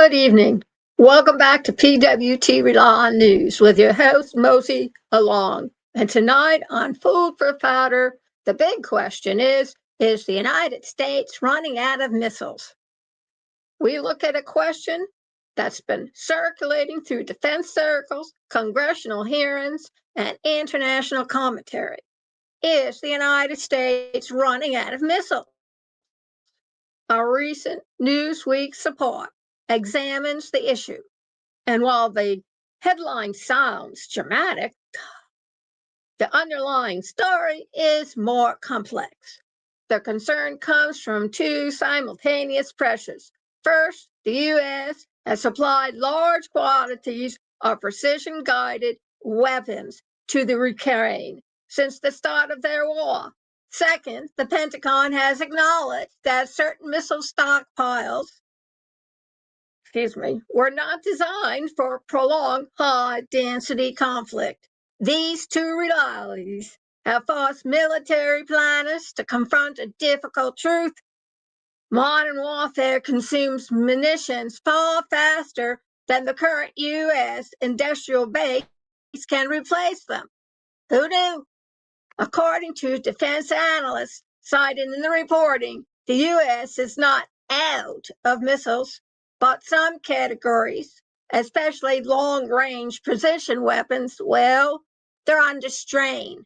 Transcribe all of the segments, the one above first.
Good evening. Welcome back to PWT Rely on News with your host, Mosey Along. And tonight on Food for Powder, the big question is the United States running out of missiles? We look at a question that's been circulating through defense circles, congressional hearings, and international commentary. Is the United States running out of missiles? A recent Newsweek report examines the issue. And while the headline sounds dramatic, the underlying story is more complex. The concern comes from two simultaneous pressures. First, the U.S. has supplied large quantities of precision-guided weapons to the Ukraine since the start of their war. Second, the Pentagon has acknowledged that certain missile stockpiles were not designed for prolonged high-density conflict. These two realities have forced military planners to confront a difficult truth. Modern warfare consumes munitions far faster than the current U.S. industrial base can replace them. Who knew? According to defense analysts cited in the reporting, the U.S. is not out of missiles, but some categories, especially long-range precision weapons, well, they're under strain.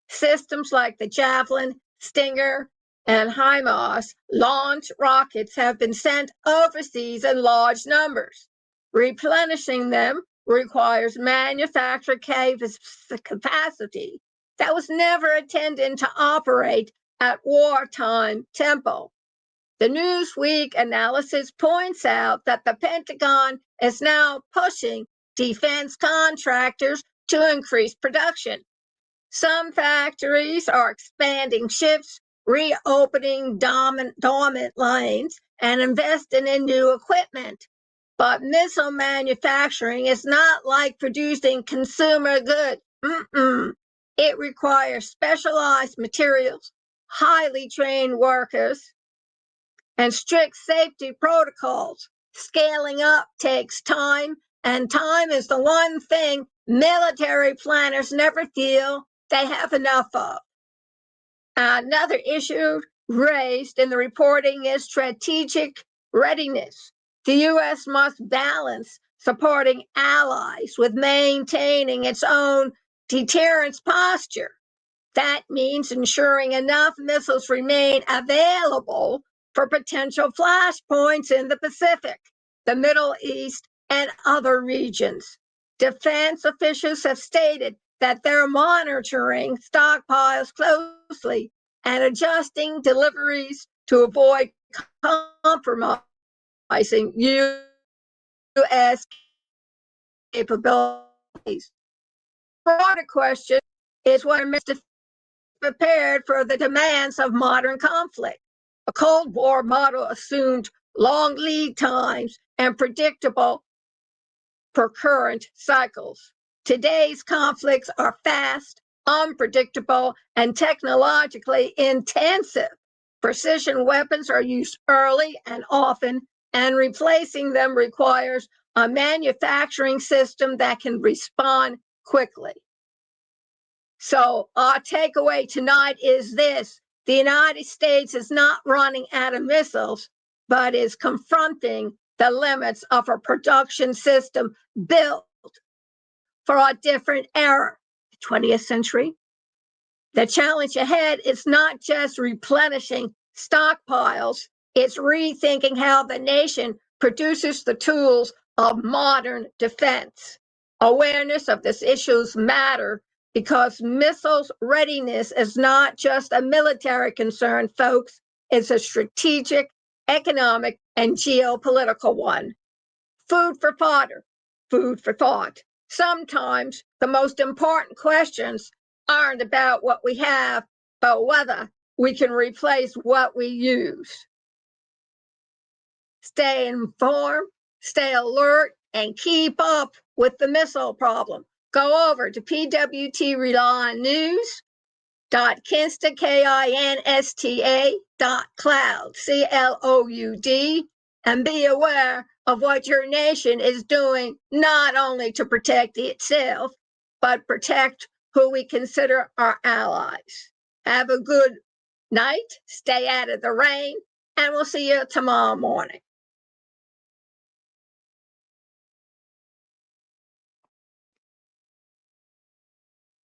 Systems like the Javelin, Stinger, and HIMARS launch rockets have been sent overseas in large numbers. Replenishing them requires manufacturer capacity that was never intended to operate at wartime tempo. The Newsweek analysis points out that the Pentagon is now pushing defense contractors to increase production. Some factories are expanding shifts, reopening dormant lanes, and investing in new equipment. But missile manufacturing is not like producing consumer goods. It requires specialized materials, highly trained workers, and strict safety protocols. Scaling up takes time, and time is the one thing military planners never feel they have enough of. Another issue raised in the reporting is strategic readiness. The U.S. must balance supporting allies with maintaining its own deterrence posture. That means ensuring enough missiles remain available for potential flashpoints in the Pacific, the Middle East, and other regions. Defense officials have stated that they're monitoring stockpiles closely and adjusting deliveries to avoid compromising U.S. capabilities. The broader question is whether Mr. prepared for the demands of modern conflict. A Cold War model assumed long lead times and predictable per current cycles. Today's conflicts are fast, unpredictable, and technologically intensive. Precision weapons are used early and often, and replacing them requires a manufacturing system that can respond quickly. So our takeaway tonight is this: the United States is not running out of missiles, but is confronting the limits of a production system built for a different era, the 20th century. The challenge ahead is not just replenishing stockpiles, it's rethinking how the nation produces the tools of modern defense. Awareness of these issues matter because missiles readiness is not just a military concern, folks. It's a strategic, economic, and geopolitical one. Food for fodder, food for thought. Sometimes the most important questions aren't about what we have, but whether we can replace what we use. Stay informed, stay alert, and keep up with the missile problem. Go over to pwtrelyonnews.kinsta.cloud, CLOUD, and be aware of what your nation is doing, not only to protect itself, but protect who we consider our allies. Have a good night, stay out of the rain, and we'll see you tomorrow morning.